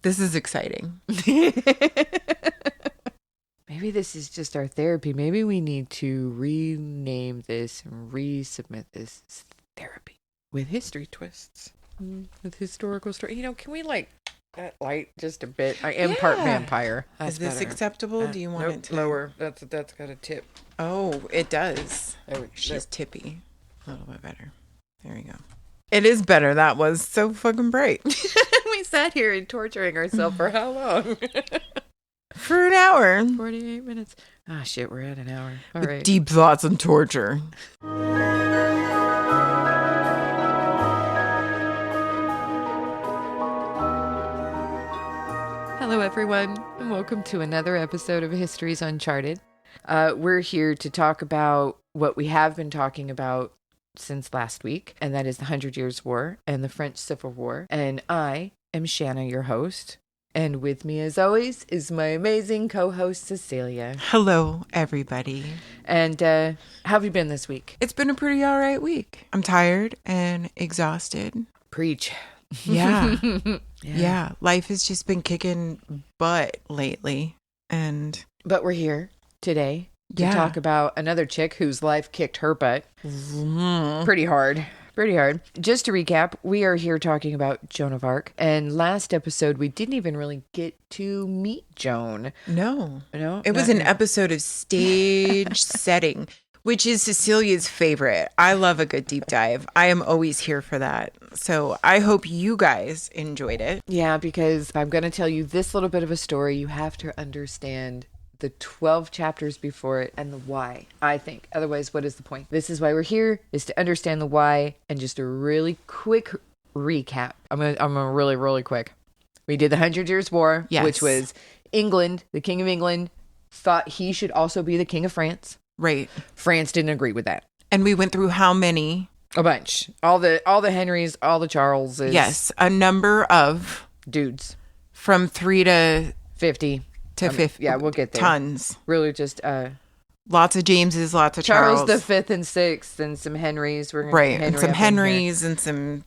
This is exciting. Maybe this is just our therapy. Maybe we need to rename this and resubmit this as therapy with history twists, with historical story. You know, can we like that light just a bit? I am part vampire. Is this acceptable? Do you want it to lower? That's got a tip. Oh, it does. She's Nope. tippy. A little bit better. There we go. It is better. That was so fucking bright. We sat here and torturing ourselves for how long? For an hour. 48 minutes. Ah, shit, we're at an hour. All With right. deep thoughts and torture. Hello, everyone, and welcome to another episode of History's Uncharted. We're here to talk about what we have been talking about since last week, and that is the 100 Years' War and the French Civil War. And I am Shanna, your host. And with me, as always, is my amazing co-host, Cecilia. Hello, everybody. And how have you been this week? It's been a pretty all right week. I'm tired and exhausted. Preach. Yeah. Yeah. Life has just been kicking butt lately. But we're here today to talk about another chick whose life kicked her butt. Pretty hard. Just to recap, we are here talking about Joan of Arc. And last episode, we didn't even really get to meet Joan. No. It was an episode of stage setting, which is Cecilia's favorite. I love a good deep dive. I am always here for that. So I hope you guys enjoyed it. Yeah, because I'm going to tell you this little bit of a story. You have to understand the 12 chapters before it and the why, I think. Otherwise, what is the point? This is why we're here, is to understand the why. And just a really quick recap. I'm gonna really quick. We did the 100 Years' War, which was England, the King of England, thought he should also be the King of France. Right. France didn't agree with that. And we went through how many? A bunch. All the Henrys, all the Charleses. Yes, a number of dudes. From 3 to 50. To 50. Yeah, we'll get there. Tons. Really just lots of Jameses, lots of Charles the 5th and 6th, and some Henrys. We're gonna and some Henrys and some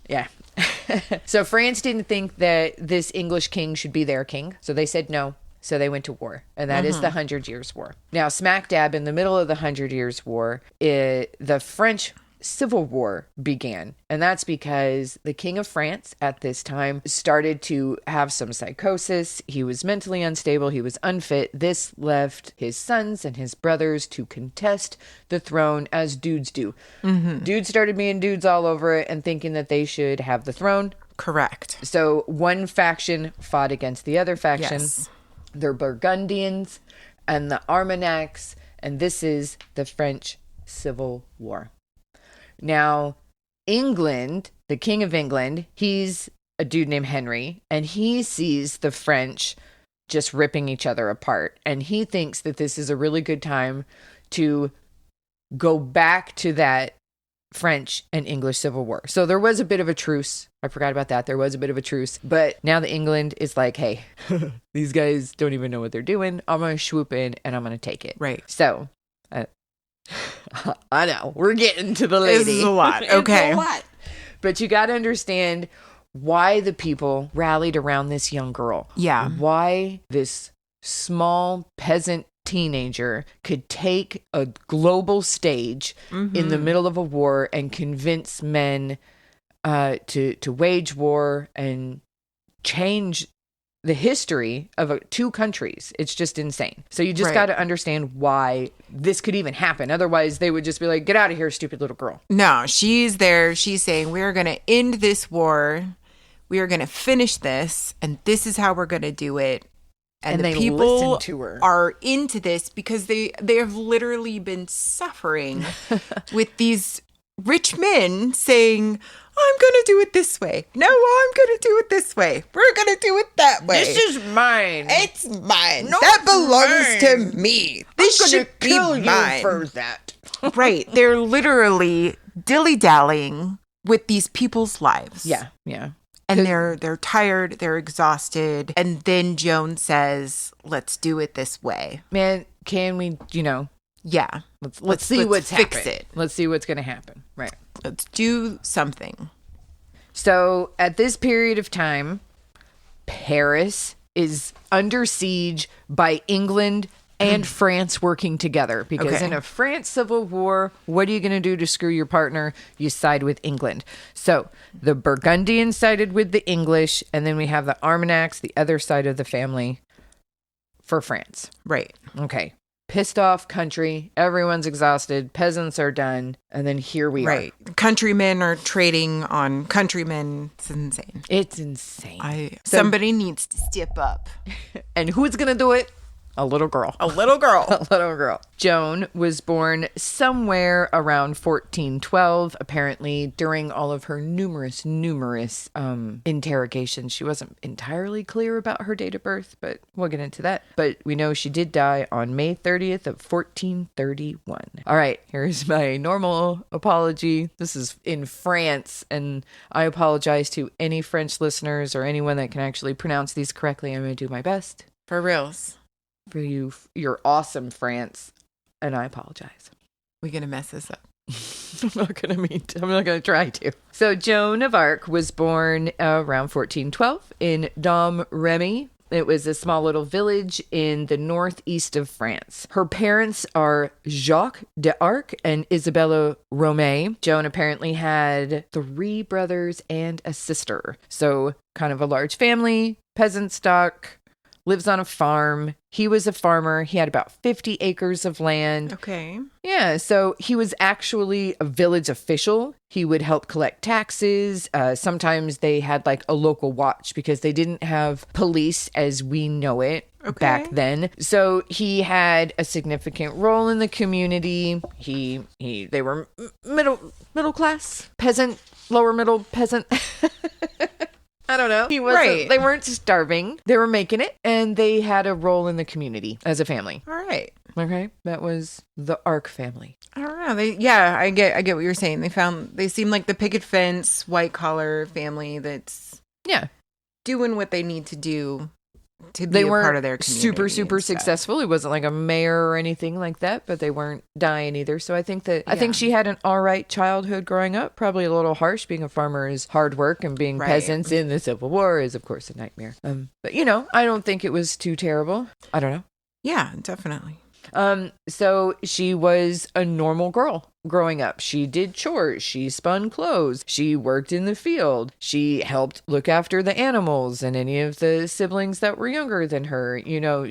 So France didn't think that this English king should be their king, so they said no. So they went to war, and that is the 100 Years' War. Now, smack dab in the middle of the 100 Years' War, the French Civil War began. And that's because the King of France at this time started to have some psychosis. He was mentally unstable. He was unfit. This left his sons and his brothers to contest the throne as dudes do. Dudes started being dudes all over it and thinking that they should have the throne. Correct. So one faction fought against the other faction. Yes. The Burgundians and the Armagnacs. And this is the French Civil War. Now, England, the King of England, he's a dude named Henry, and he sees the French just ripping each other apart. And he thinks that this is a really good time to go back to that French and English Civil War. So there was a bit of a truce. I forgot about that. There was a bit of a truce. But now the England is like, hey, these guys don't even know what they're doing. I'm going to swoop in and I'm going to take it. Right. So I know we're getting to the lady. This is a lot. Okay. It's a lot. But you got to understand why the people rallied around this young girl. Yeah. Why this small peasant teenager could take a global stage in the middle of a war and convince men to wage war and change the history of two countries. It's just insane. So you just got to understand why this could even happen. Otherwise, they would just be like, get out of here, stupid little girl. No, she's there. She's saying, we're going to end this war. We are going to finish this. And this is how we're going to do it. And the they people listen to her. Are into this because they have literally been suffering with these rich men saying, I'm going to do it this way. No, I'm going to do it this way. We're going to do it that way. This is mine. It's mine. No, that belongs mine. to me. This should be kill mine. You for that. Right. They're literally dilly-dallying with these people's lives. Yeah. And they're tired, they're exhausted. And then Joan says, let's do it this way. Man, can we, Yeah. Let's see what's fix happening. it. Let's see what's going to happen. Right. Let's do something. So at this period of time, Paris is under siege by England and France working together, because Okay. in a France civil war, what are you going to do to screw your partner? You side with England. So the Burgundians sided with the English, and then we have the Armagnacs, the other side of the family, for France. Right. Okay. Pissed off country. Everyone's exhausted. Peasants are done. And then here we are. Right. Countrymen are trading on countrymen. It's insane. It's insane. Somebody needs to step up. And who's going to do it? A little girl. A little girl. A little girl. Joan was born somewhere around 1412, apparently during all of her numerous interrogations. She wasn't entirely clear about her date of birth, but we'll get into that. But we know she did die on May 30th of 1431. All right, here's my normal apology. This is in France, and I apologize to any French listeners or anyone that can actually pronounce these correctly. I'm going to do my best. For reals. For you, you're awesome, France, and I apologize. We're going to mess this up. I'm not gonna try to. So Joan of Ark was born around 1412 in Domremy. It was a small little village in the northeast of France. Her parents are Jacques d'Arc and Isabella Romay. Joan apparently had 3 brothers and a sister. So kind of a large family, peasant stock, lives on a farm. He was a farmer. He had about 50 acres of land. Okay. Yeah, so he was actually a village official. He would help collect taxes. Sometimes they had like a local watch because they didn't have police as we know it back then. So he had a significant role in the community. They were middle class, peasant, lower middle peasant. I don't know. He wasn't, right. They weren't starving. They were making it, and they had a role in the community as a family. All right. Okay, that was the Ark family. I don't know. I get what you're saying. They seem like the picket fence, white collar family that's doing what they need to do to be a part of their community. Super successful. It wasn't like a mayor or anything like that, but they weren't dying either. So I think she had an all right childhood growing up. Probably a little harsh. Being a farmer is hard work, and being peasants in the Civil War is, of course, a nightmare. But I don't think it was too terrible. I don't know. Yeah, definitely. So she was a normal girl growing up. She did chores. She spun clothes. She worked in the field. She helped look after the animals and any of the siblings that were younger than her.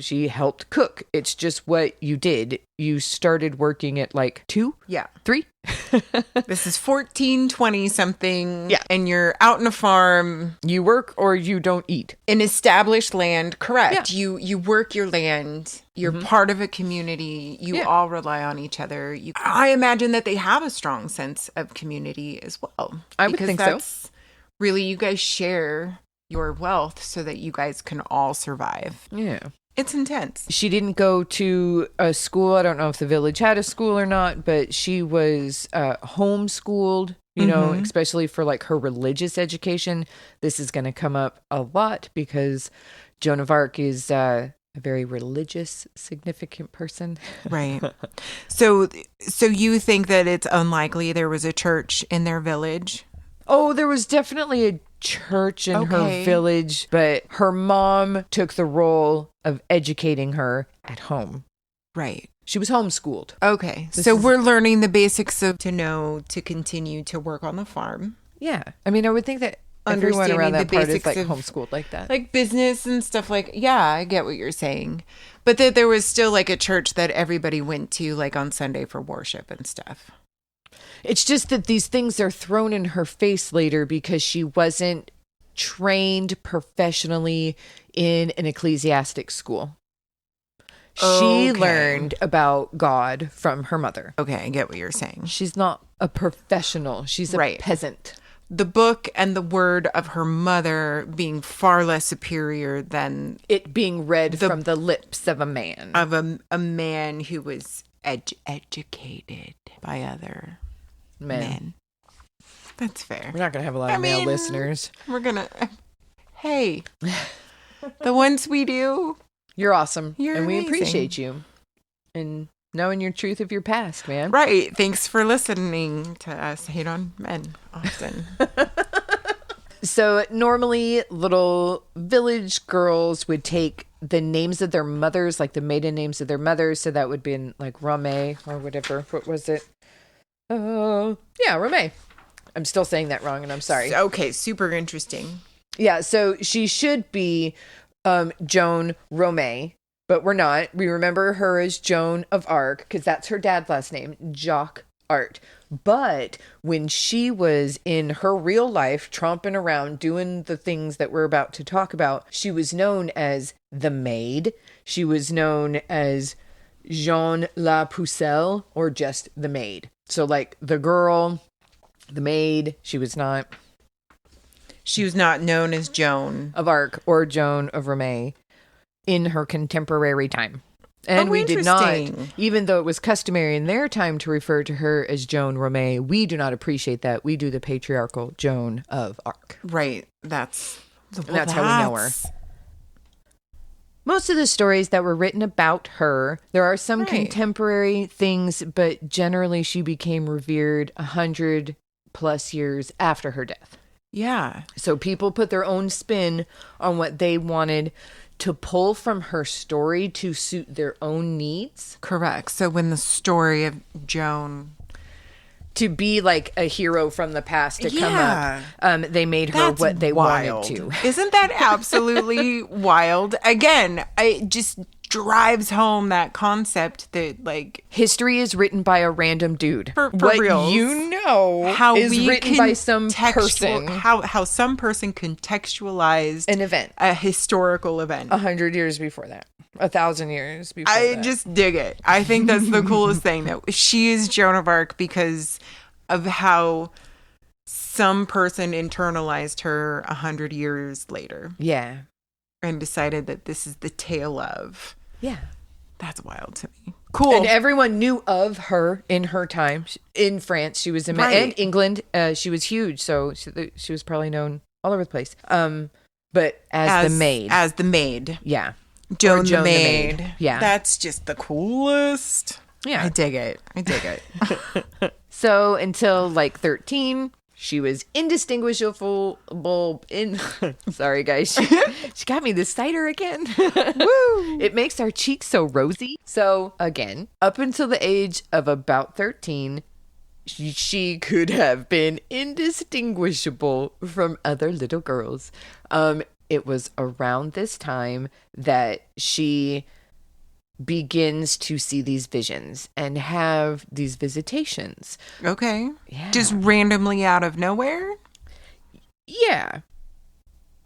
She helped cook. It's just what you did. You started working at like 2? Yeah. 3? This is 1420 something. Yeah. And you're out in a farm. You work or you don't eat. In established land, correct. Yeah. You work your land. You're part of a community. You all rely on each other. I imagine that they have a strong sense of community as well. I would think so. Really, you guys share your wealth so that you guys can all survive. Yeah. It's intense. She didn't go to a school. I don't know if the village had a school or not, but she was homeschooled, especially for like her religious education. This is going to come up a lot because Joan of Arc is a very religious, significant person. Right. So you think that it's unlikely there was a church in their village? Oh, there was definitely a church in her village, but her mom took the role of educating her at home. Right. She was homeschooled. Okay. We're learning the basics of to continue to work on the farm. Yeah. I mean, I would think that everyone around that part is like homeschooled like that. Like business and stuff I get what you're saying. But that there was still like a church that everybody went to like on Sunday for worship and stuff. It's just that these things are thrown in her face later because she wasn't trained professionally in an ecclesiastic school. She learned about God from her mother. Okay, I get what you're saying. She's not a professional. She's a peasant. The book and the word of her mother being far less superior than it being read from the lips of a man. Of a man who was educated by other men. That's fair. We're not going to have a lot of male listeners. We're going to... Hey, the ones we do... You're awesome. You're and we amazing. Appreciate you. And knowing your truth of your past, man. Right. Thanks for listening to us hate on men often. So normally little village girls would take the names of their mothers, like the maiden names of their mothers. So that would be like Rame or whatever. What was it? Yeah, Rame. I'm still saying that wrong and I'm sorry. Okay, super interesting. Yeah, so she should be Joan Rome, but we're not. We remember her as Joan of Ark because that's her dad's last name, Jock Art. But when she was in her real life, tromping around, doing the things that we're about to talk about, she was known as the Maid. She was known as Jean la Pucelle, or just the Maid. So like the girl, the maid, she was not known as Joan of Arc or Joan of Rome in her contemporary time. And we did not, even though it was customary in their time to refer to her as Joan Rome, we do not appreciate that. We do the patriarchal Joan of Arc. Right. That's how we know her. Most of the stories that were written about her, there are some contemporary things, but generally she became revered 100 plus years after her death. Yeah. So people put their own spin on what they wanted to pull from her story to suit their own needs. Correct. So when the story of Joan to be like a hero from the past to come up, they made her what they wanted to. Isn't that absolutely wild? Again, it just drives home that concept that like history is written by a random dude. For what reals, you know how is written by some person. How some person contextualized an event, a historical event, 100 years before that. 1,000 years before I that. just dig it. I think that's the coolest thing, that she is Joan of Arc because of how some person internalized her 100 years later. Yeah. And decided that this is the tale of. Yeah. That's wild to me. Cool. And everyone knew of her in her time. In France, she was and England, she was huge. So she was probably known all over the place. But as the maid. As the maid. Yeah. Joan the maid. Yeah. That's just the coolest. Yeah. I dig it. So until like 13, she was indistinguishable sorry guys. She got me this cider again. Woo! It makes our cheeks so rosy. So again, up until the age of about 13, she could have been indistinguishable from other little girls. It was around this time that she begins to see these visions and have these visitations. Okay. Yeah. Just randomly out of nowhere? Yeah.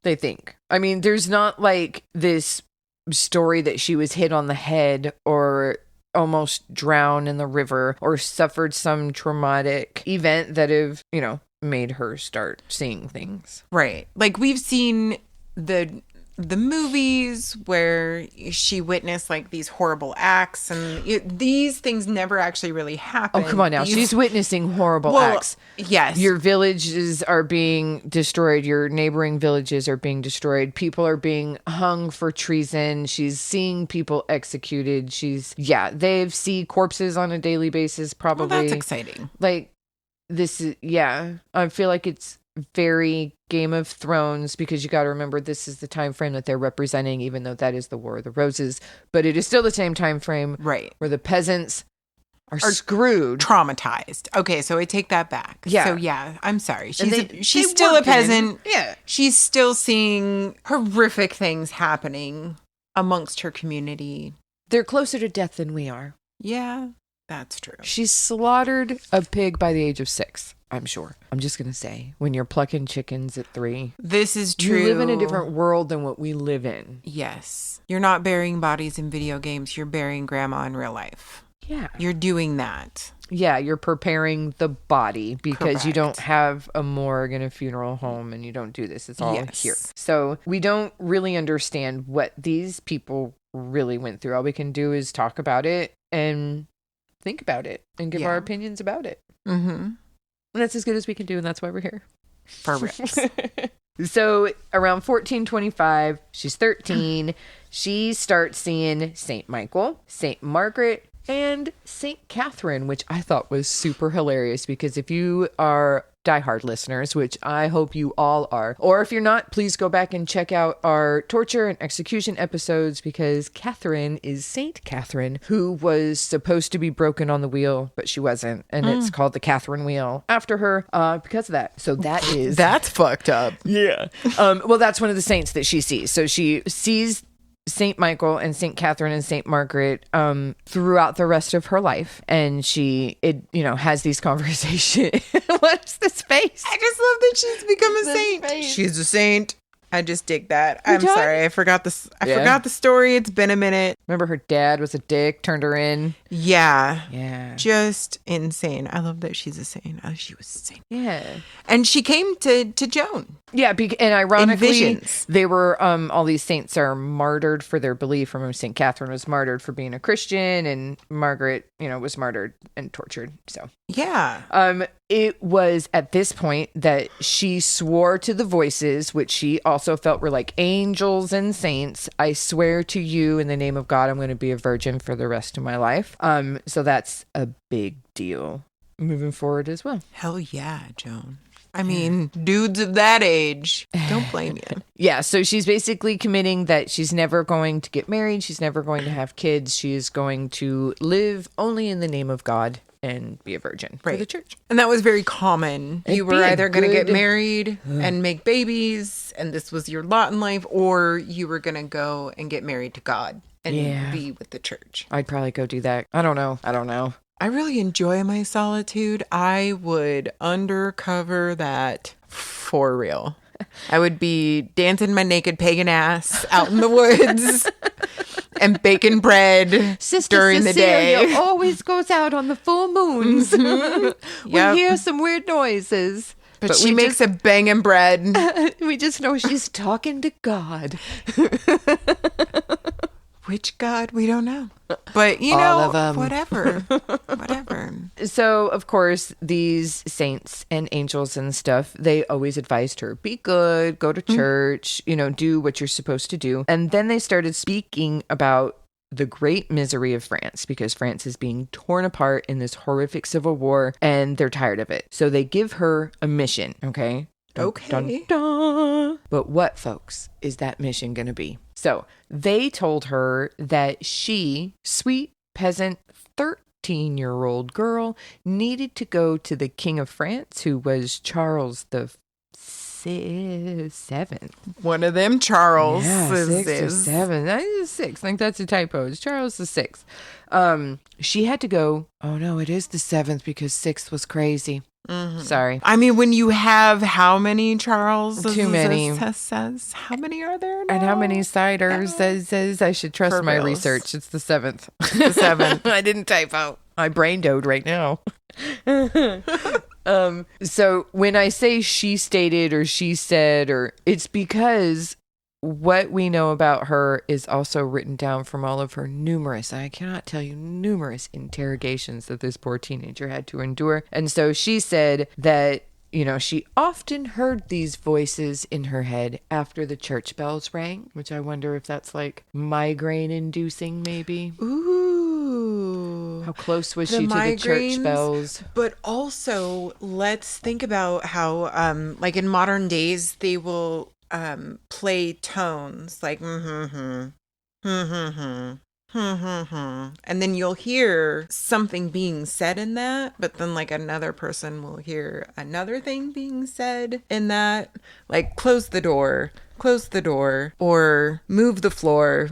They think. I mean, there's not like this story that she was hit on the head or almost drowned in the river or suffered some traumatic event that have, made her start seeing things. Right. Like we've seen the movies where she witnessed like these horrible acts, and these things never actually really happen. Oh, come on now. She's witnessing horrible acts. Yes. Your villages are being destroyed. Your neighboring villages are being destroyed. People are being hung for treason. She's seeing people executed. They see corpses on a daily basis, probably. Well, that's exciting. Like, this is, I feel like it's very Game of Thrones, because you got to remember this is the time frame that they're representing, even though that is the War of the Roses, but it is still the same time frame, right, where the peasants are screwed, traumatized. Okay, so I take that back. Yeah. So I'm sorry. She's they still a peasant. Yeah. She's still seeing horrific things happening amongst her community. They're closer to death than we are. Yeah, that's true. She slaughtered a pig by the age of 6. I'm sure. I'm just going to say, when you're plucking chickens at 3. This is true. You live in a different world than what we live in. Yes. You're not burying bodies in video games. You're burying grandma in real life. Yeah. You're doing that. Yeah, you're preparing the body because Correct. You don't have a morgue and a funeral home and you don't do this. It's all here. So we don't really understand what these people really went through. All we can do is talk about it and think about it and give our opinions about it. Mm-hmm. And that's as good as we can do, and that's why we're here. For real. So around 1425, she's 13. She starts seeing St. Michael, St. Margaret, and St. Catherine, which I thought was super hilarious, because if you are diehard listeners, which I hope you all are. Or if you're not, please go back and check out our torture and execution episodes, because Catherine is Saint Catherine, who was supposed to be broken on the wheel, but she wasn't. And it's called the Catherine Wheel after her because of that. So that's fucked up. Yeah. Well, that's one of the saints that she sees. So she sees Saint Michael and Saint Catherine and Saint Margaret throughout the rest of her life, and she has these conversations. What's this face? I just love that she's become a saint. Face. She's a saint. I just dig that. I'm sorry. I forgot this. I forgot the story. It's been a minute. Remember her dad was a dick, turned her in. Yeah. Just insane. I love that she's a saint. Oh, she was a saint. Yeah. And she came to Joan. Yeah, and ironically, In they were, all these saints are martyred for their belief. Remember, St. Catherine was martyred for being a Christian, and Margaret, was martyred and tortured. So, yeah. It was at this point that she swore to the voices, which she also felt were like angels and saints. I swear to you in the name of God, I'm going to be a virgin for the rest of my life. So that's a big deal moving forward as well. Hell yeah, Joan. I mean, dudes of that age, don't blame you. Yeah, so she's basically committing that she's never going to get married. She's never going to have kids. She is going to live only in the name of God and be a virgin for the church. And that was very common. You were either going to get married and make babies, and this was your lot in life, or you were going to go and get married to God and be with the church. I'd probably go do that. I don't know. I really enjoy my solitude. I would undercover that for real. I would be dancing my naked pagan ass out in the woods and baking bread during the day. Always goes out on the full moons. We hear some weird noises. But she makes a banging bread. We just know she's talking to God. Which God? We don't know. But, All of them. Whatever. So, of course, these saints and angels and stuff, they always advised her, be good, go to church, do what you're supposed to do. And then they started speaking about the great misery of France, because France is being torn apart in this horrific civil war, and they're tired of it. So they give her a mission, okay? Okay. Dun, dun. But what, folks, is that mission going to be? So they told her that she, sweet peasant 13-year-old girl, needed to go to the King of France, who was Charles the Seventh. One of them Charles. Yeah, 6 or 7. I think it's 6. I think that's a typo. It's Charles the 6th. She had to go. Oh no, it is the 7th because 6th was crazy. Mm-hmm. Sorry. I mean, when you have how many Charles? Too many. Says how many are there now? And how many ciders? Says I should trust my research. It's the 7th. The 7th. I didn't type out. I brain dode right now. So when I say she stated or she said, or it's because what we know about her is also written down from all of her numerous interrogations that this poor teenager had to endure. And so she said that, she often heard these voices in her head after the church bells rang, which I wonder if that's like migraine inducing maybe. Ooh. How close was she to the church bells? But also, let's think about how, like in modern days, they will play tones like and then you'll hear something being said in that, but then like another person will hear another thing being said in that, like close the door, or move the floor.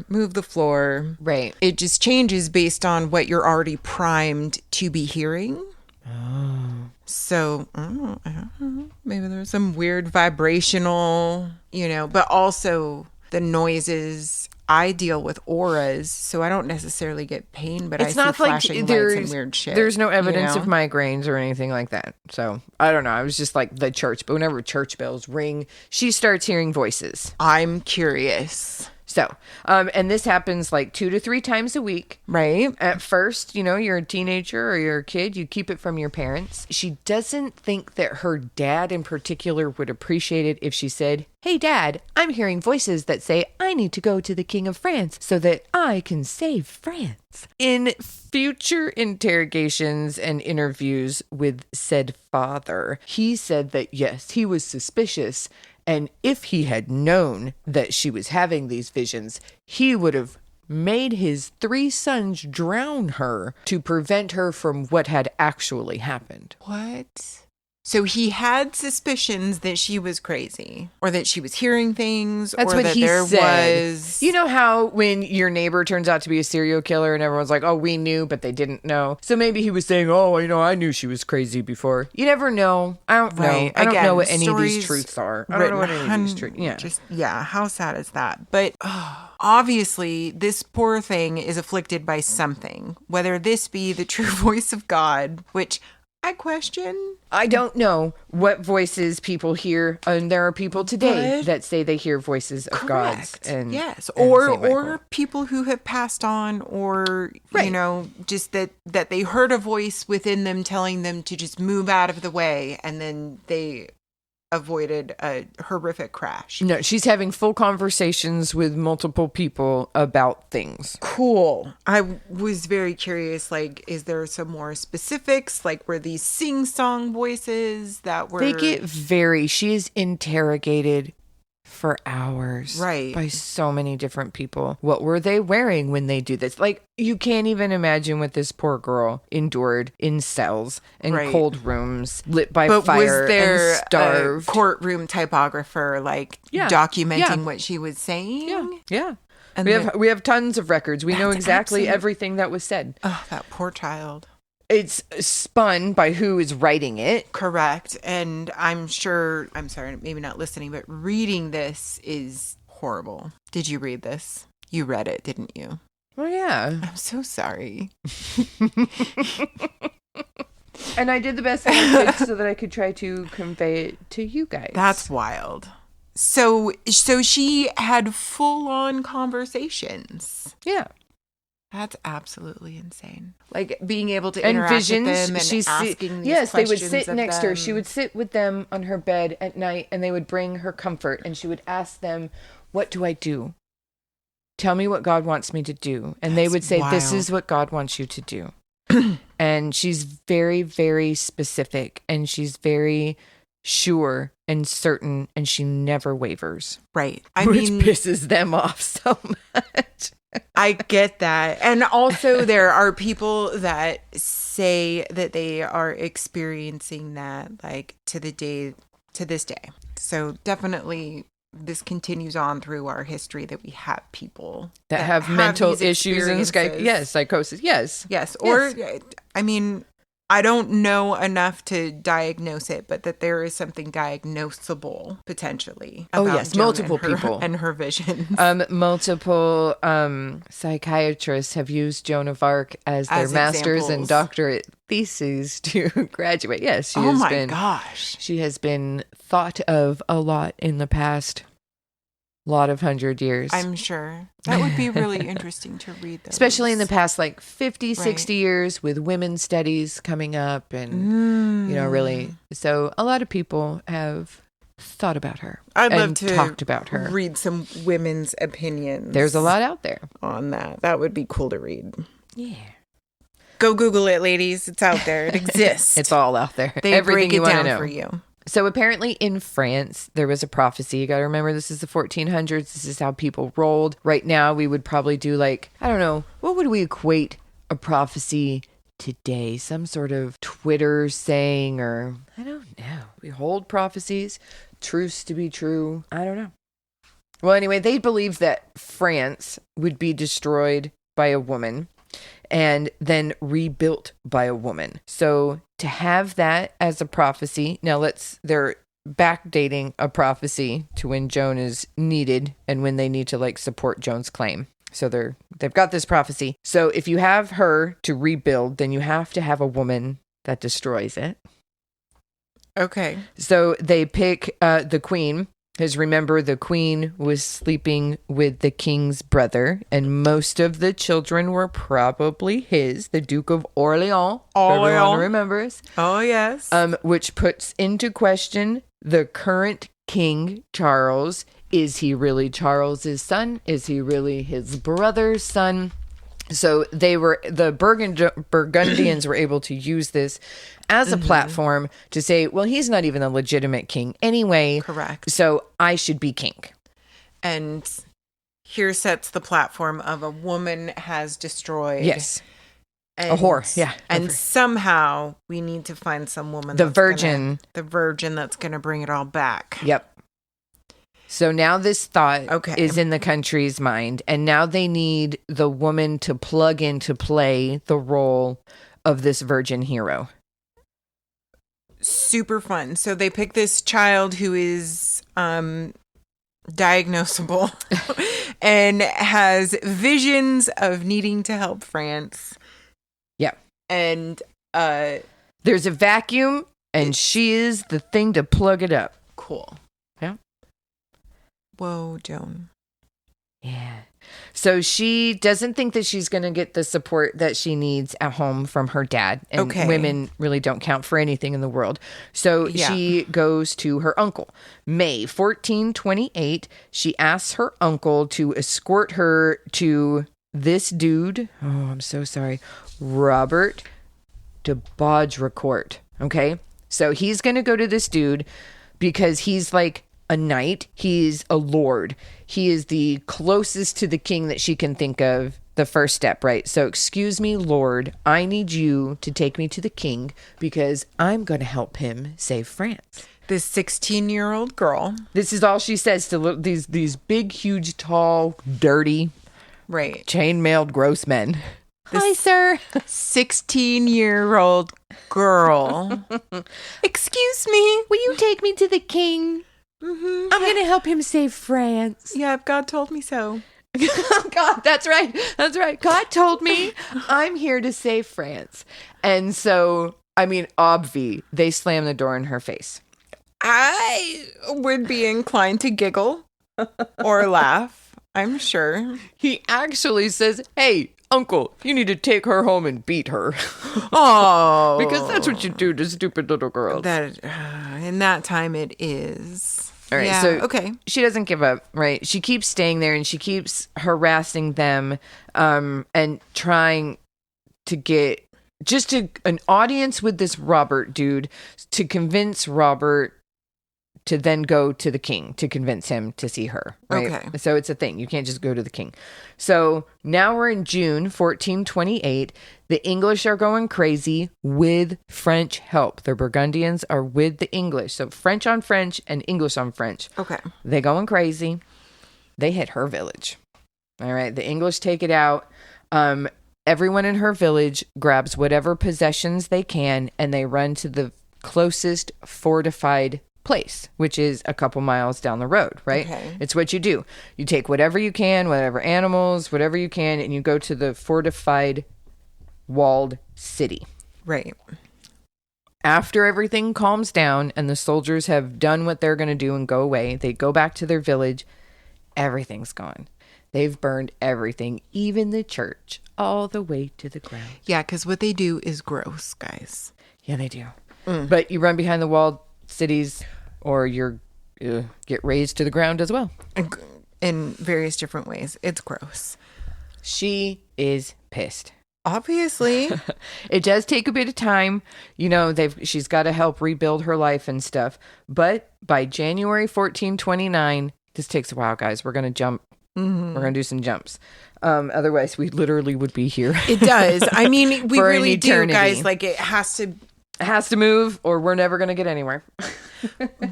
Right. It just changes based on what you're already primed to be hearing. Oh. So, I don't know. Maybe there's some weird vibrational, but also the noises. I deal with auras, so I don't necessarily get pain, but it's I not see flashing like lights and weird shit. There's no evidence of migraines or anything like that. So, I don't know. I was just like the church. But whenever church bells ring, she starts hearing voices. I'm curious. So, and this happens like 2 to 3 times a week. Right. At first, you're a teenager or you're a kid, you keep it from your parents. She doesn't think that her dad in particular would appreciate it if she said, "Hey, Dad, I'm hearing voices that say I need to go to the King of France so that I can save France." In future interrogations and interviews with said father, he said that yes, he was suspicious. And if he had known that she was having these visions, he would have made his 3 sons drown her to prevent her from what had actually happened. What? So he had suspicions that she was crazy or that she was hearing things. That's or what that he there said. was. You know how when your neighbor turns out to be a serial killer and everyone's like, oh, we knew, but they didn't know. So maybe he was saying, oh, I knew she was crazy before. You never know. I don't know. I don't know what any of these truths are. I don't know what any of these truths. Yeah. How sad is that? But obviously, this poor thing is afflicted by something, whether this be the true voice of God, which I question. I don't know what voices people hear, and there are people today that say they hear voices of God's. And, yes, and or people who have passed on, or just that they heard a voice within them telling them to just move out of the way, and then they avoided a horrific crash. No, she's having full conversations with multiple people about things. Cool. I was very curious, is there some more specifics? Were these sing-song voices that were... They get very... She is interrogated for hours. Right. By so many different people. What were they wearing when they do this? You can't even imagine what this poor girl endured in cells, in cold rooms, lit by fire, was there and starved. A courtroom typographer, documenting what she was saying? Yeah. And we have tons of records. We know exactly everything that was said. Oh, that poor child. It's spun by who is writing it. Correct. And I'm sorry, maybe not listening, but reading this is horrible. Did you read this? You read it, didn't you? Oh, yeah. I'm so sorry. And I did the best I could so that I could try to convey it to you guys. That's wild. So she had full-on conversations. Yeah. That's absolutely insane. Being able to interact visions, with them and asking these yes, questions. They would sit next to her. Them. She would sit with them on her bed at night, and they would bring her comfort. And she would ask them, "What do I do? Tell me what God wants me to do." And they would say, wild. "This is what God wants you to do." And she's very, very specific, and she's very sure and certain, and she never wavers. Right. Which pisses them off so much. I get that. And also there are people that say that they are experiencing that to this day. So definitely this continues on through our history that we have people that have mental issues and psychosis. Yes. Or I don't know enough to diagnose it, but that there is something diagnosable potentially. Multiple people and her visions. Multiple psychiatrists have used Joan of Ark as their master's and doctorate theses to graduate. Yes, she has been thought of a lot in the past lot of 100 years. I'm sure. That would be really interesting to read those. Especially in the past 50, 60 years with women's studies coming up and, really. So a lot of people have thought about her. I'd love to talked about her. Read some women's opinions. There's a lot out there on that. That would be cool to read. Yeah. Go Google it, ladies. It's out there. It exists. It's all out there. They break it down for you. So apparently in France, there was a prophecy. You got to remember, this is the 1400s. This is how people rolled. Right now, we would probably do I don't know, what would we equate a prophecy today? Some sort of Twitter saying, or I don't know. We hold prophecies, truths to be true. I don't know. Well, anyway, they believed that France would be destroyed by a woman and then rebuilt by a woman. So to have that as a prophecy, now they're backdating a prophecy to when Joan is needed and when they need to support Joan's claim. So they've got this prophecy. So if you have her to rebuild, then you have to have a woman that destroys it. Okay. So they pick the queen, Because remember, the queen was sleeping with the king's brother, and most of the children were probably his, the Duke of Orleans. Everyone remembers. Oh, yes. Which puts into question the current King Charles. Is he really Charles's son? Is he really his brother's son? So the Burgundians were able to use this as a platform to say, well, he's not even a legitimate king anyway. Correct. So I should be king. And here sets the platform of a woman has destroyed. Yes. A whore. Yeah. And somehow we need to find some woman. The virgin that's going to bring it all back. Yep. So now this thought is in the country's mind, and now they need the woman to plug in to play the role of this virgin hero. Super fun. So they pick this child who is diagnosable and has visions of needing to help France. Yeah. And there's a vacuum, and she is the thing to plug it up. Cool. Yeah. Whoa, Joan. Yeah. So she doesn't think that she's going to get the support that she needs at home from her dad. And women really don't count for anything in the world. So she goes to her uncle. May 1428, she asks her uncle to escort her to this dude. Oh, I'm so sorry. Robert de Baudricourt. Okay. So he's going to go to this dude because he's like a knight. He's a lord. He is the closest to the king that she can think of. The first step, right? So, excuse me, Lord, I need you to take me to the king because I'm going to help him save France. This 16-year-old girl. This is all she says to these big, huge, tall, dirty, right, chainmailed, gross men. Hi, sir. 16-year-old girl. Excuse me. Will you take me to the king? Mm-hmm. I'm going to help him save France. Yeah, God told me so. God, that's right. That's right. God told me I'm here to save France. And so, I mean, they slam the door in her face. I would be inclined to giggle or laugh, I'm sure. He actually says, hey, uncle, you need to take her home and beat her. Oh. Because that's what you do to stupid little girls. In that time it is. All right, so she doesn't give up, right? She keeps staying there and she keeps harassing them and trying to get an audience with this Robert dude to convince Robert to then go to the king to convince him to see her, right? Okay. So it's a thing. You can't just go to the king. So now we're in June 1428. The English are going crazy with French help. The Burgundians are with the English. So French on French and English on French. Okay. They're going crazy. They hit her village. All right. The English take it out. Everyone in her village grabs whatever possessions they can and they run to the closest fortified place, which is a couple miles down the road, right? Okay. It's what you do. You take whatever you can, whatever animals, whatever you can, and you go to the fortified walled city. Right. After everything calms down and the soldiers have done what they're going to do and go away, they go back to their village. Everything's gone. They've burned everything, even the church, all the way to the ground. Yeah, because what they do is gross, guys. Yeah, they do. But you run behind the walled cities or you're get razed to the ground as well. In various different ways. It's gross. She is pissed. Obviously. It does take a bit of time. You know, she's got to help rebuild her life and stuff. But by January 1429, this takes a while, guys. We're going to jump. Mm-hmm. We're going to do some jumps. Otherwise, we literally would be here. It does. I mean, we really do, guys. Like, it has to move or we're never going to get anywhere.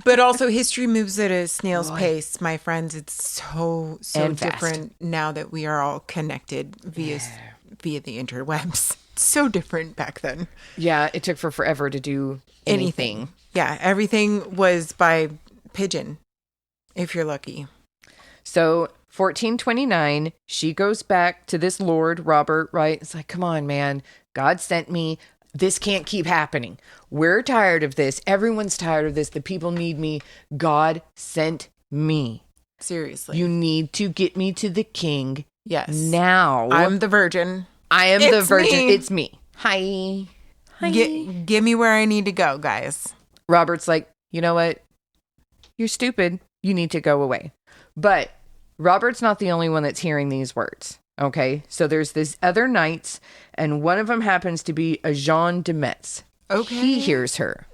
But also history moves at a snail's pace, my friends. It's so different now that we are all connected via the interwebs. So different back then. Yeah, it took forever to do anything. Yeah, everything was by pigeon, if you're lucky. So 1429, she goes back to this Lord Robert, right? It's like, come on, man. God sent me. This can't keep happening. We're tired of this. Everyone's tired of this. The people need me. God sent me. Seriously. You need to get me to the king. Yes. Now. I'm the virgin. I am the virgin. Me. It's me. Hi. Get me where I need to go, guys. Robert's like, you know what? You're stupid. You need to go away. But Robert's not the only one that's hearing these words. Okay. So there's these other knights, and one of them happens to be a Jean de Metz. Okay. He hears her.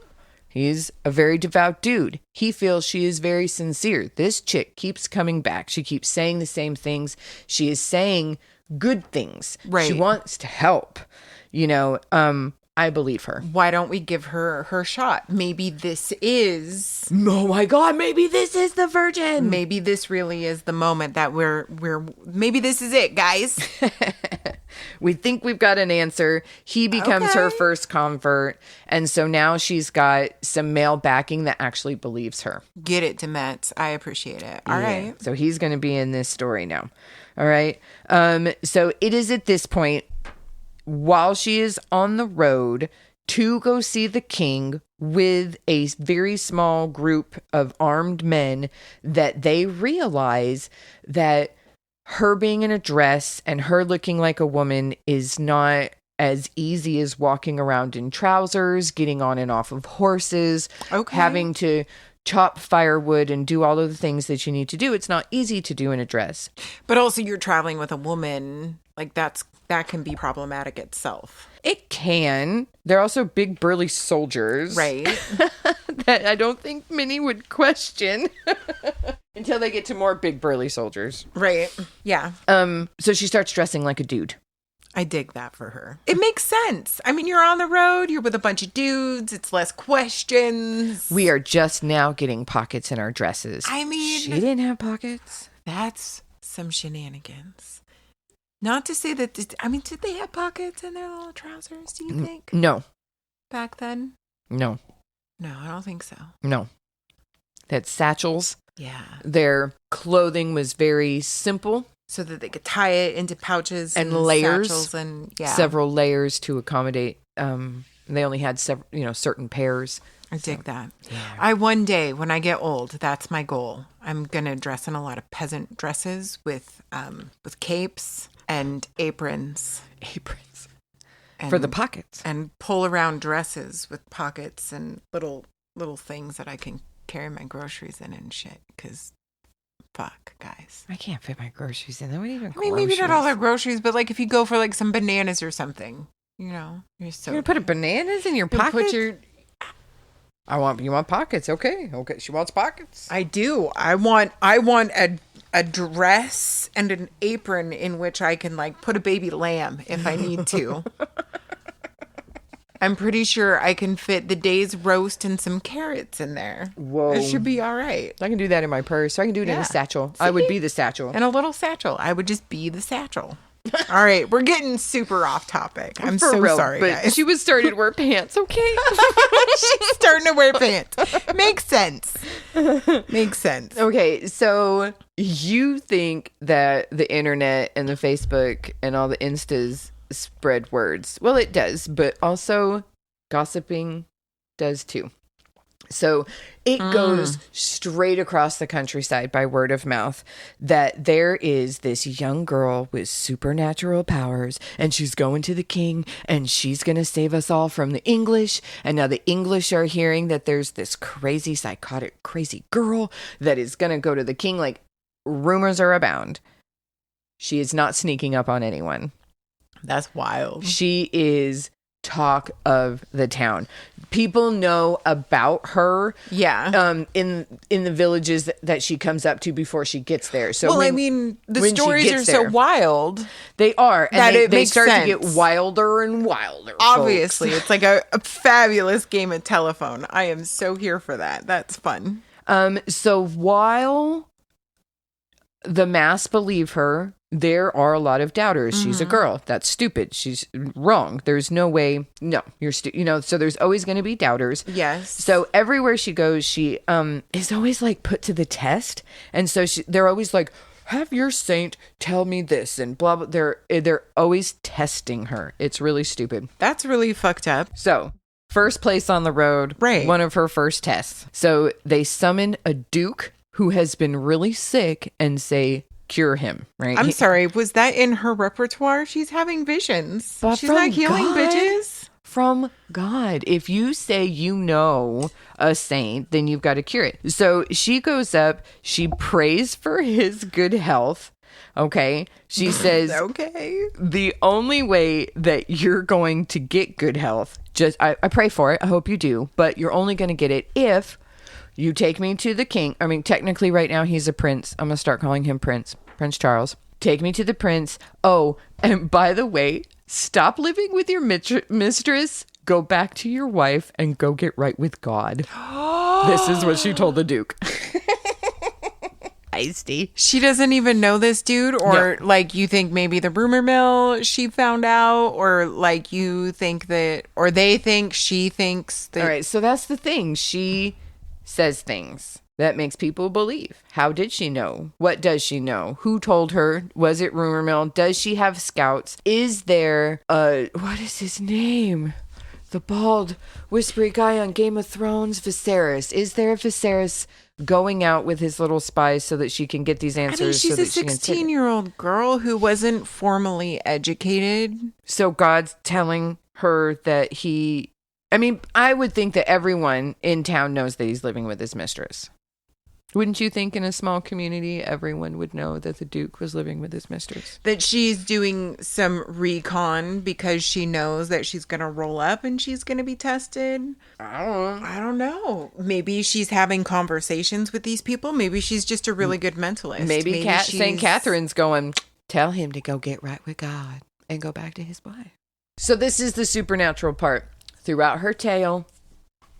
He's a very devout dude. He feels she is very sincere. This chick keeps coming back. She keeps saying the same things. She is saying good things. Right. She wants to help. You know, I believe her. Why don't we give her her shot? Maybe this is... Oh my God, maybe this is the virgin. Maybe this really is the moment that maybe this is it, guys. We think we've got an answer. He becomes her first convert. And so now she's got some male backing that actually believes her. Get it, Demet. I appreciate it. All right. So he's going to be in this story now. All right. So it is at this point, while she is on the road to go see the king with a very small group of armed men, that they realize that her being in a dress and her looking like a woman is not as easy as walking around in trousers, getting on and off of horses, having to chop firewood and do all of the things that you need to do. It's not easy to do in a dress. But also you're traveling with a woman. Like that can be problematic itself. It can. They're also big burly soldiers. Right. That I don't think many would question until they get to more big burly soldiers. Right. Yeah. So she starts dressing like a dude. I dig that for her. It makes sense. I mean, you're on the road, you're with a bunch of dudes, it's less questions. We are just now getting pockets in our dresses. I mean, she didn't have pockets. That's some shenanigans. Not to say that, did they have pockets in their little trousers, do you think? No. Back then? No. No, I don't think so. No. They had satchels. Yeah. Their clothing was very simple. So that they could tie it into pouches and layers. Satchels and several layers to accommodate. They only had certain pairs. I dig that. Yeah. One day when I get old, that's my goal. I'm gonna dress in a lot of peasant dresses with capes and aprons. For the pockets. And pull around dresses with pockets and little things that I can carry my groceries in and shit. Because fuck, guys. I can't fit my groceries in. That would even. I mean, maybe not all their groceries, but like if you go for like some bananas or something, you're gonna put bananas in your pocket. You want pockets? Okay. She wants pockets. I do. I want a dress and an apron in which I can like put a baby lamb if I need to. I'm pretty sure I can fit the day's roast and some carrots in there. Whoa. It should be all right. I can do that in my purse. I can do it in a satchel. See? I would be the satchel. In a little satchel. I would just be the satchel. All right. We're getting super off topic. I'm For so real, sorry, but guys. she was starting to wear pants, okay? She's starting to wear pants. Makes sense. Makes sense. Okay, so you think that the internet and the Facebook and all the Instas spread words. Well, it does, but also gossiping does too. So it goes straight across the countryside by word of mouth that there is this young girl with supernatural powers and she's going to the king and she's going to save us all from the English. And now the English are hearing that there's this crazy, psychotic, crazy girl that is going to go to the king. Like, rumors are abound. She is not sneaking up on anyone. That's wild. She is talk of the town. People know about her. Yeah. In the villages that she comes up to before she gets there. So the stories are so wild. They are. And that they start to get wilder and wilder. Obviously. Folks. It's like a fabulous game of telephone. I am so here for that. That's fun. So while the mass believe her, there are a lot of doubters. She's a girl. That's stupid. She's wrong. There's no way. No, you're so there's always going to be doubters. Yes. So everywhere she goes, she is always like put to the test. And so they're always like, have your saint tell me this and blah, blah. They're always testing her. It's really stupid. That's really fucked up. So first place on the road. Right. One of her first tests. So they summon a duke who has been really sick and say, cure him, right? I'm sorry, was that in her repertoire? She's having visions. But She's not healing God, bitches. From God. If you say you know a saint, then you've got to cure it. So she goes up, she prays for his good health. Okay. She says, okay, the only way that you're going to get good health, I pray for it. I hope you do, but you're only going to get it if you take me to the king. I mean, technically right now he's a prince. I'm going to start calling him Prince Charles. Take me to the prince. Oh, and by the way, stop living with your mistress. Go back to your wife and go get right with God. This is what she told the Duke. Feisty. She doesn't even know this dude, or No. like you think maybe the rumor mill she found out, or like you think that, or they think she thinks that. All right, so that's the thing. She says things that makes people believe. How did she know? What does she know? Who told her? Was it rumor mill? Does she have scouts? Is there what is his name? The bald, whispery guy on Game of Thrones, Viserys. Is there a Viserys going out with his little spies so that she can get these answers? I mean, she's so a that she can take- 16-year-old girl who wasn't formally educated. So God's telling her that he... I mean, I would think that everyone in town knows that he's living with his mistress. Wouldn't you think in a small community, everyone would know that the Duke was living with his mistress? That she's doing some recon because she knows that she's going to roll up and she's going to be tested. I don't know. Maybe she's having conversations with these people. Maybe she's just a really good mentalist. Maybe St. Catherine's going, tell him to go get right with God and go back to his wife. So this is the supernatural part. Throughout her tale,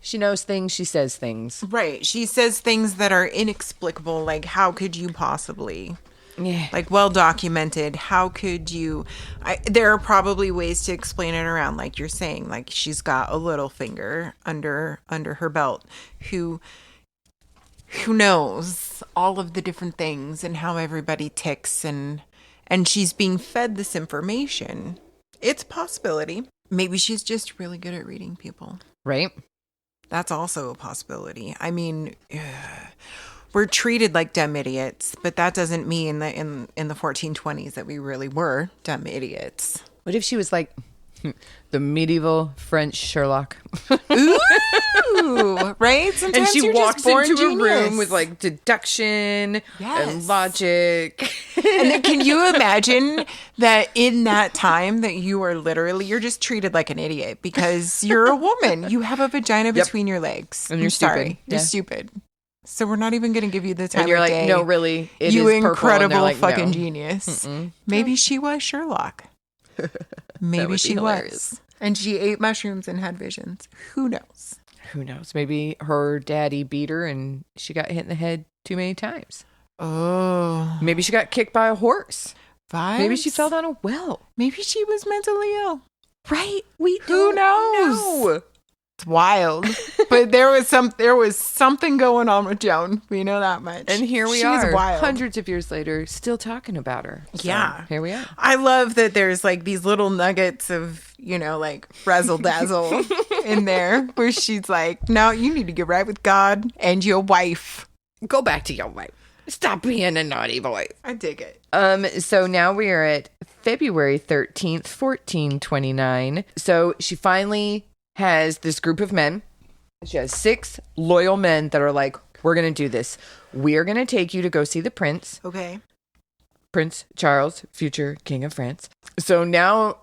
she knows things, she says things. Right. She says things that are inexplicable. Like, how could you possibly? Yeah. Like, well documented. How could you? There are probably ways to explain it around, like you're saying. Like, she's got a little finger under her belt who knows all of the different things and how everybody ticks, and she's being fed this information. It's a possibility. Maybe she's just really good at reading people. Right? That's also a possibility. I mean, we're treated like dumb idiots, but that doesn't mean that in the 1420s that we really were dumb idiots. What if she was like the medieval French Sherlock? Ooh, right? Sometimes And she you're walks just born into a genius. room with like deduction Yes. and logic. And then can you imagine that in that time that you're just treated like an idiot because you're a woman. You have a vagina between your legs. And you're sorry. stupid. You're Yeah. stupid. So we're not even going to give you the time And you're of like, day. no, really, it You is purple. And they're incredible like, fucking no. genius. Maybe she was Sherlock. Maybe would be she hilarious. was. And she ate mushrooms and had visions. Who knows? Who knows? Maybe her daddy beat her and she got hit in the head too many times. Oh. Maybe she got kicked by a horse. Vibes? Maybe she fell down a well. Maybe she was mentally ill. Right? We Who don't knows? know. It's wild. But there was something going on with Joan. We know that much. And here we She's are, wild. hundreds of years later, still talking about her. So, Yeah. here we are. I love that there's like these little nuggets of, like razzle dazzle in there where she's like, no, you need to get right with God and your wife. Go back to your wife. Stop being a naughty boy. I dig it. So now we are at February 13th, 1429. So she finally has this group of men. She has 6 loyal men that are like, we're going to do this. We are going to take you to go see the prince. Okay. Prince Charles, future king of France. So now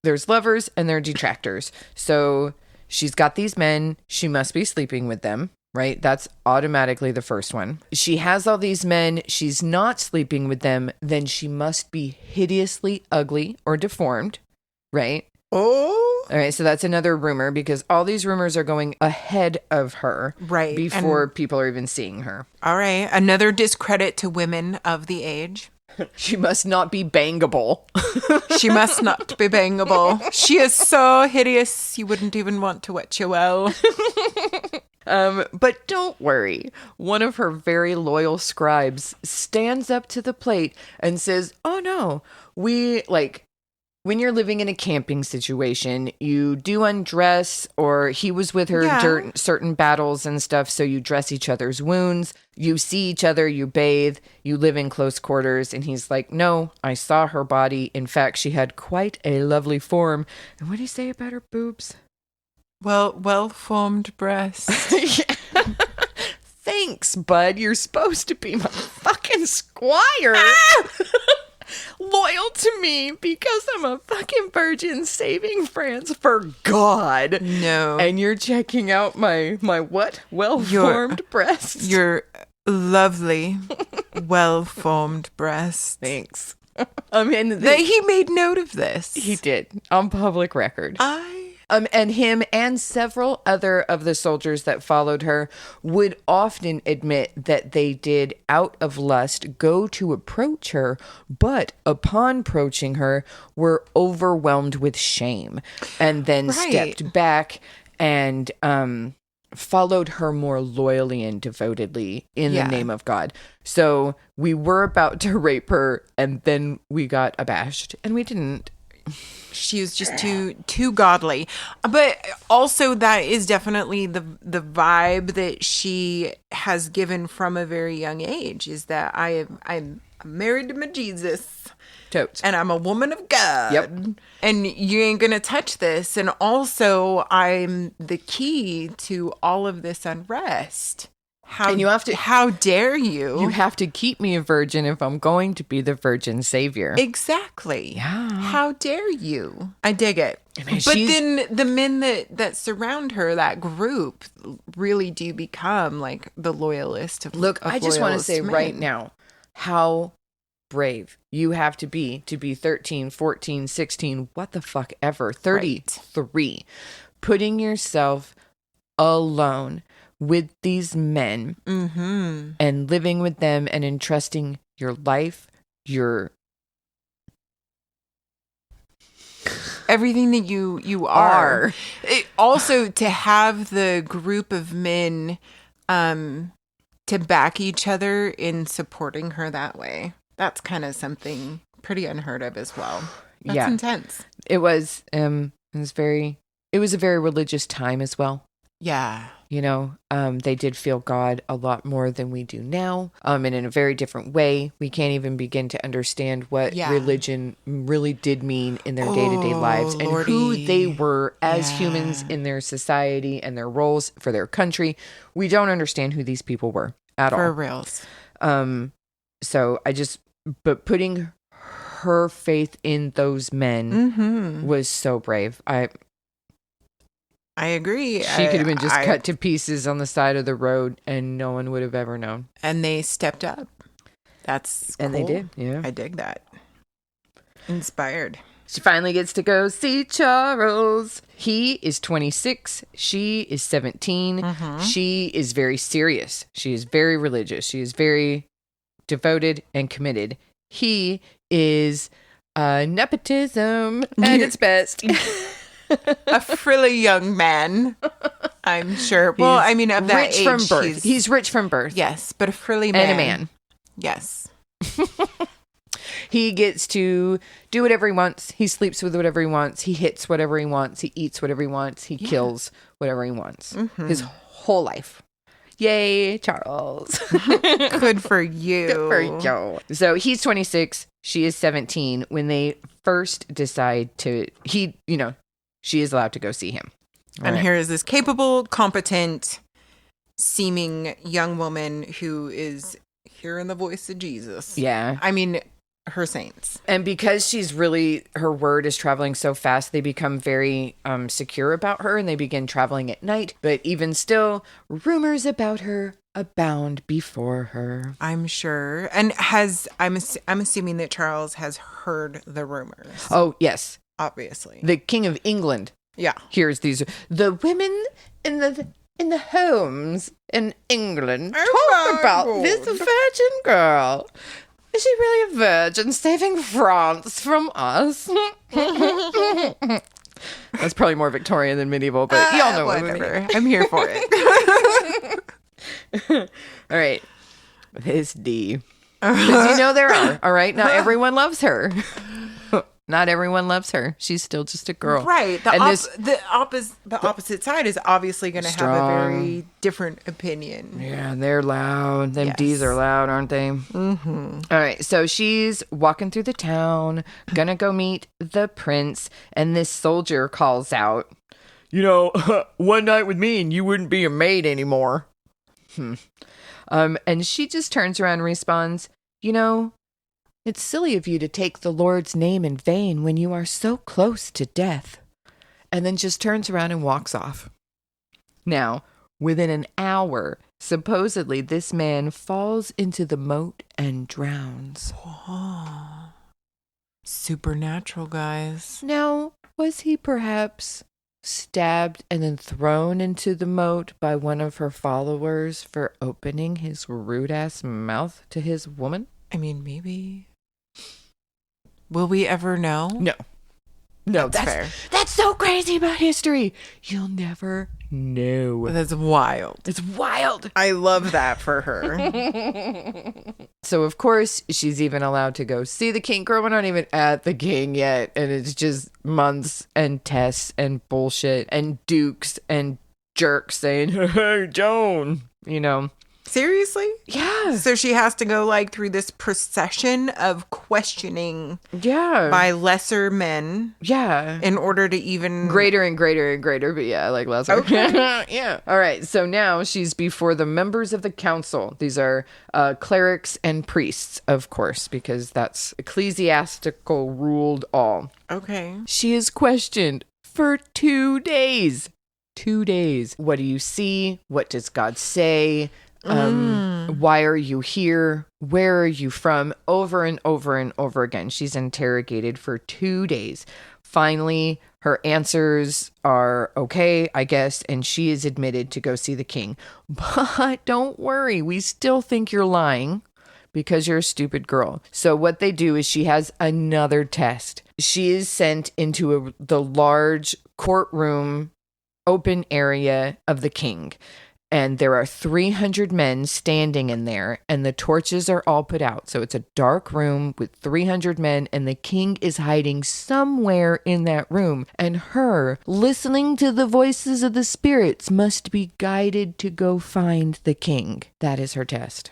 there's lovers and there are detractors. So she's got these men. She must be sleeping with them, right? That's automatically the first one. She has all these men. She's not sleeping with them. Then she must be hideously ugly or deformed, right? Oh. All right. So that's another rumor because all these rumors are going ahead of her. Right. Before people are even seeing her. All right. Another discredit to women of the age. She must not be bangable. She must not be bangable. She is so hideous, you wouldn't even want to watch her well. But don't worry. One of her very loyal scribes stands up to the plate and says, oh no, we when you're living in a camping situation, you do undress, or he was with her during certain battles and stuff. So you dress each other's wounds. You see each other, you bathe, you live in close quarters. And he's like, no, I saw her body. In fact, she had quite a lovely form. And what do you say about her boobs? Well-formed breasts. Thanks, bud. You're supposed to be my fucking squire. Loyal to me because I'm a fucking virgin saving France for God. No. And you're checking out my what? Well-formed breasts. Your lovely, well-formed breasts. Thanks. I mean, he made note of this. He did, on public record. And him and several other of the soldiers that followed her would often admit that they did, out of lust, go to approach her, but upon approaching her, were overwhelmed with shame and then stepped back and followed her more loyally and devotedly in the name of God. So we were about to rape her, and then we got abashed, and we didn't. She was just too godly. But also that is definitely the vibe that she has given from a very young age, is that I'm married to my Jesus. Totes. And I'm a woman of God. Yep. And you ain't gonna touch this. And also I'm the key to all of this unrest. How dare you? You have to keep me a virgin if I'm going to be the virgin savior. Exactly. Yeah. How dare you? I dig it. But then the men that surround her, that group, really do become like the loyalist of Look, I just want to say men. right now how brave you have to be 13, 14, 16, what the fuck ever, 33. Putting yourself alone with these men and living with them and entrusting your life, your everything that you are. Also, to have the group of men to back each other in supporting her that way. That's kind of something pretty unheard of as well. That's intense. It was a very religious time as well. Yeah. You know, they did feel God a lot more than we do now, and in a very different way. We can't even begin to understand what religion really did mean in their day-to-day lives and who they were as humans in their society and their roles for their country. We don't understand who these people were at all. For reals. But putting her faith in those men was so brave. I agree. She could have been just cut to pieces on the side of the road and no one would have ever known. And they stepped up. That's cool. And they did, yeah. I dig that. Inspired. She finally gets to go see Charles. He is 26. She is 17. She is very serious. She is very religious. She is very devoted and committed. He is nepotism at its best. A frilly young man, I'm sure. Well, I mean, of that rich age, from birth. He's rich from birth. Yes, but a frilly man. And a man. Yes. He gets to do whatever he wants. He sleeps with whatever he wants. He hits whatever he wants. He eats whatever he wants. He kills whatever he wants. His whole life. Yay, Charles. Good for you. Good for you. So he's 26. She is 17. When they first decide to, she is allowed to go see him. And here is this capable, competent, seeming young woman who is hearing the voice of Jesus. Yeah. I mean, her saints. And because her word is traveling so fast, they become very secure about her and they begin traveling at night. But even still, rumors about her abound before her. I'm sure. And I'm assuming that Charles has heard the rumors. Oh, yes. Obviously. The King of England. Yeah. Here's the women in the homes in England talk about this virgin girl. Is she really a virgin saving France from us? That's probably more Victorian than medieval, but y'all know whatever. I'm here for it. All right. This D. Because there are. All right. Not everyone loves her. Not everyone loves her. She's still just a girl. Right. The opposite side is obviously going to have a very different opinion. Yeah, they're loud. Them Yes. D's are loud, aren't they? Mm-hmm. All right. So she's walking through the town, gonna go meet the prince, and this soldier calls out, one night with me and you wouldn't be a maid anymore. And she just turns around and responds, it's silly of you to take the Lord's name in vain when you are so close to death. And then just turns around and walks off. Now, within an hour, supposedly this man falls into the moat and drowns. Oh, supernatural, guys. Now, was he perhaps stabbed and then thrown into the moat by one of her followers for opening his rude-ass mouth to his woman? I mean, maybe. Will we ever know? No, that's fair. That's so crazy about history. You'll never know. That's wild. It's wild. I love that for her. So, of course, she's even allowed to go see the king. Girl, we're not even at the king yet. And it's just months and tests and bullshit and dukes and jerks saying, hey, Joan, Seriously? Yeah. So she has to go through this procession of questioning by lesser men. Yeah. In order to even greater and greater and greater, but lesser. Okay. Yeah. All right. So now she's before the members of the council. These are clerics and priests, of course, because that's ecclesiastical ruled all. Okay. She is questioned for 2 days. 2 days. What do you see? What does God say? Why are you here? Where are you from? Over and over and over again. She's interrogated for 2 days. Finally, her answers are okay, I guess, and she is admitted to go see the king. But don't worry, we still think you're lying because you're a stupid girl. So what they do is she has another test. She is sent into the large courtroom open area of the king. And there are 300 men standing in there, and the torches are all put out. So it's a dark room with 300 men, and the king is hiding somewhere in that room. And her, listening to the voices of the spirits, must be guided to go find the king. That is her test.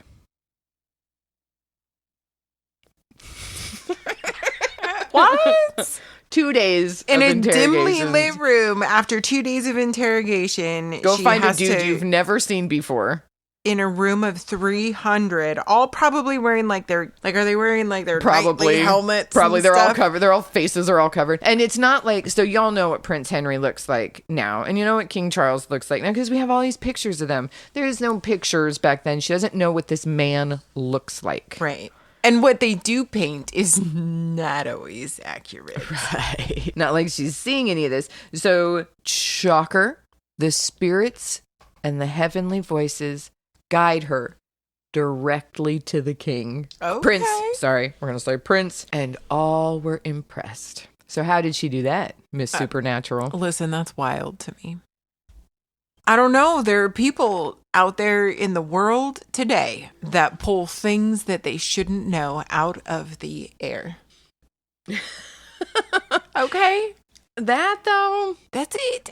What? 2 days in of a dimly interrogations. lit room after 2 days of interrogation. Go she find a has dude to- you've never seen before. in a room of 300, all probably wearing their are they wearing their Probably knightly helmets? Probably and they're all stuff? covered. Their all faces are all covered, and it's not so y'all know what Prince Henry looks like now, and you know what King Charles looks like now because we have all these pictures of them. There is no pictures back then. She doesn't know what this man looks like. Right. And what they do paint is not always accurate. Right. Not like she's seeing any of this. So, shocker, the spirits and the heavenly voices guide her directly to the king. Okay. Prince. Sorry, we're going to say Prince. And all were impressed. So how did she do that, Miss Supernatural? Listen, that's wild to me. I don't know. There are people out there in the world today that pull things that they shouldn't know out of the air. Okay? That, though? That's it.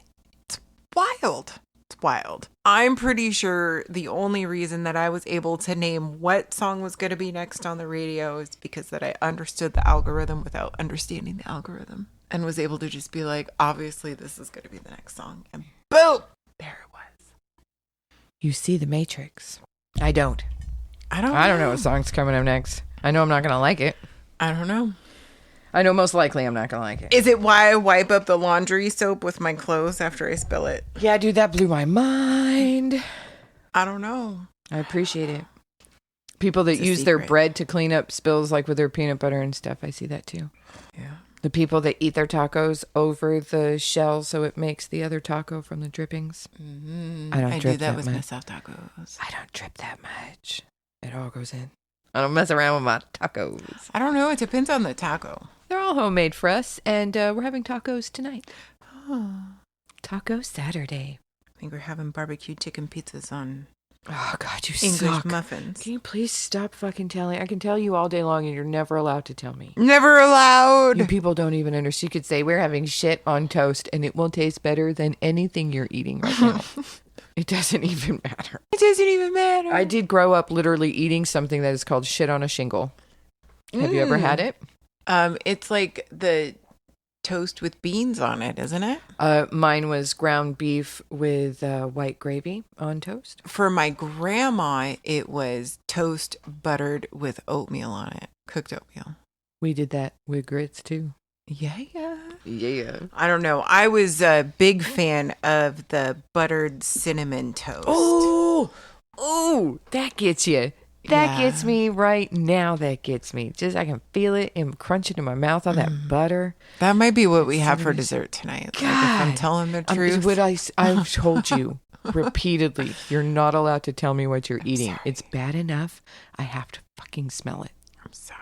It's wild. It's wild. I'm pretty sure the only reason that I was able to name what song was going to be next on the radio is because that I understood the algorithm without understanding the algorithm and was able to just be like, obviously this is going to be the next song. And boom! There it was. You see The Matrix. I don't. I don't know what song's coming up next. I know I'm not going to like it. I don't know. I know most likely I'm not going to like it. Is it why I wipe up the laundry soap with my clothes after I spill it? Yeah, dude, that blew my mind. I don't know. I appreciate it. People that It's a use their secret. bread to clean up spills like with their peanut butter and stuff. I see that too. Yeah. The people that eat their tacos over the shell so it makes the other taco from the drippings. Mm-hmm. I don't I drip do that with much. my soft tacos. I don't drip that much. It all goes in. I don't mess around with my tacos. I don't know. It depends on the taco. They're all homemade for us, and we're having tacos tonight. Oh. Taco Saturday. I think we're having barbecue chicken pizzas on Oh, God, you English suck. muffins. Can you please stop fucking telling? I can tell you all day long and you're never allowed to tell me. Never allowed. You people don't even understand. You could say, we're having shit on toast and it will taste better than anything you're eating right now. It doesn't even matter. It doesn't even matter. I did grow up literally eating something that is called shit on a shingle. Have you ever had it? It's like the toast with beans on it, isn't it? Mine was ground beef with white gravy on toast. For my grandma, it was toast buttered with oatmeal on it. Cooked oatmeal. We did that with grits too. Yeah. Yeah. I don't know. I was a big fan of the buttered cinnamon toast. Oh, that gets you. That gets me right now. That gets me. Just I can feel it and crunch it in my mouth, all that butter. That might be what we have for dessert tonight. Like, if I'm telling the truth. What I've told you repeatedly, you're not allowed to tell me what you're eating. sorry. It's bad enough. I have to fucking smell it. I'm sorry.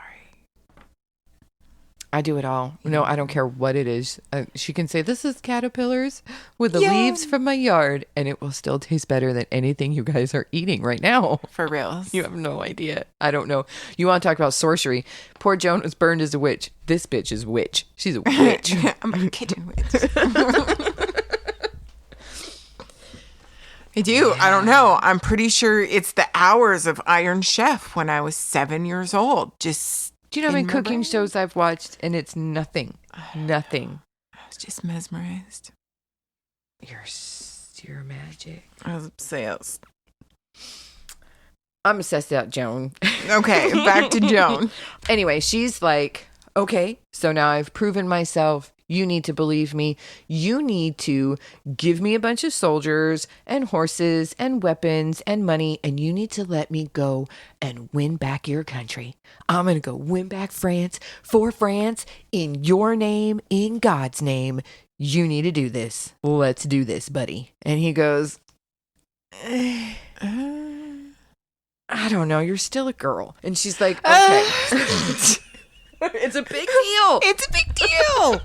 I do it all. No, I don't care what it is. She can say, this is caterpillars with the leaves from my yard, and it will still taste better than anything you guys are eating right now. For reals. You have no idea. I don't know. You want to talk about sorcery? Poor Joan was burned as a witch. This bitch is witch. She's a witch. I'm a kitchen witch. I do. I don't know. I'm pretty sure it's the hours of Iron Chef when I was 7 years old. Just Do you know how many cooking shows I've watched? And it's nothing. Nothing. I was just mesmerized. You're magic. I was obsessed. I'm obsessed about Joan. Okay, back to Joan. Anyway, she's like, okay, so now I've proven myself. You need to believe me. You need to give me a bunch of soldiers and horses and weapons and money, and you need to let me go and win back your country. I'm going to go win back France for France in your name, in God's name. You need to do this. Let's do this, buddy. And he goes, I don't know. You're still a girl. And she's like, okay. It's a big deal. It's a big deal.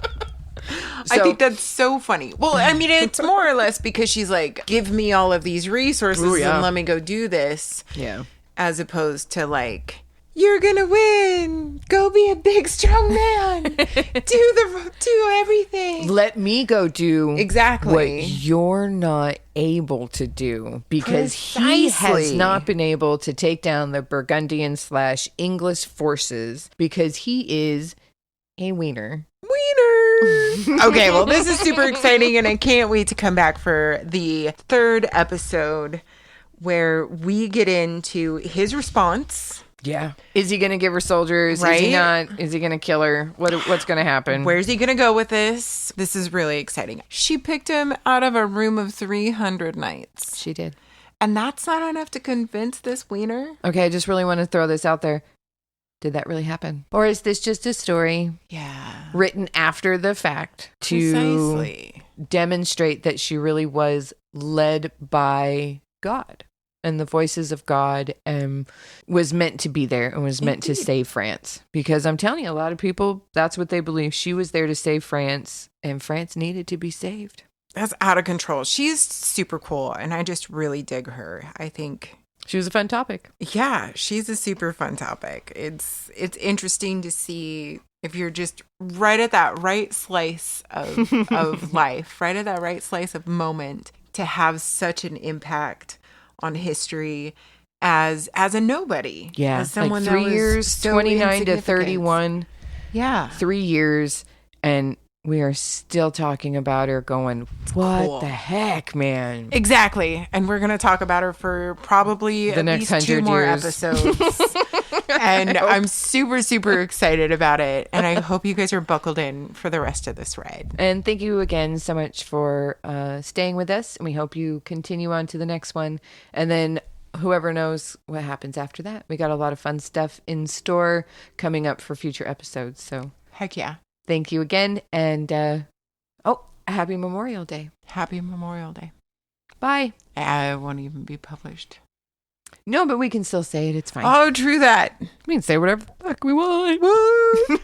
I think that's so funny. Well, I mean, it's more or less because she's like, give me all of these resources and let me go do this. Yeah. As opposed to like, you're going to win. Go be a big, strong man. do everything. Let me go do exactly what you're not able to do, because he has not been able to take down the Burgundian / English forces because he is a wiener. Okay, well, this is super exciting, and I can't wait to come back for the third episode where we get into his response. Yeah. Is he going to give her soldiers? Right? Is he not? Is he going to kill her? What's going to happen? Where's he going to go with this? This is really exciting. She picked him out of a room of 300 knights. She did. And that's not enough to convince this wiener? Okay, I just really want to throw this out there. Did that really happen? Or is this just a story written after the fact to demonstrate that she really was led by God and the voices of God and was meant to be there and was meant to save France? Because I'm telling you, a lot of people, that's what they believe. She was there to save France, and France needed to be saved. That's out of control. She's super cool, and I just really dig her. I think she was a fun topic. Yeah, she's a super fun topic. It's interesting to see if you're just right at that right slice of life, right at that right slice of moment, to have such an impact on history as a nobody. Yeah, as someone like 3 years, so 29 to 31. Yeah. 3 years, and we are still talking about her going, what the heck, man? Exactly. And we're going to talk about her for probably the at next least 2 100 more years. episodes. And I'm super, super excited about it. And I hope you guys are buckled in for the rest of this ride. And thank you again so much for staying with us. And we hope you continue on to the next one. And then whoever knows what happens after that. We got a lot of fun stuff in store coming up for future episodes. So heck yeah. Thank you again. And, happy Memorial Day. Happy Memorial Day. Bye. I won't even be published. No, but we can still say it. It's fine. Oh, true that. We can say whatever the fuck we want. Woo!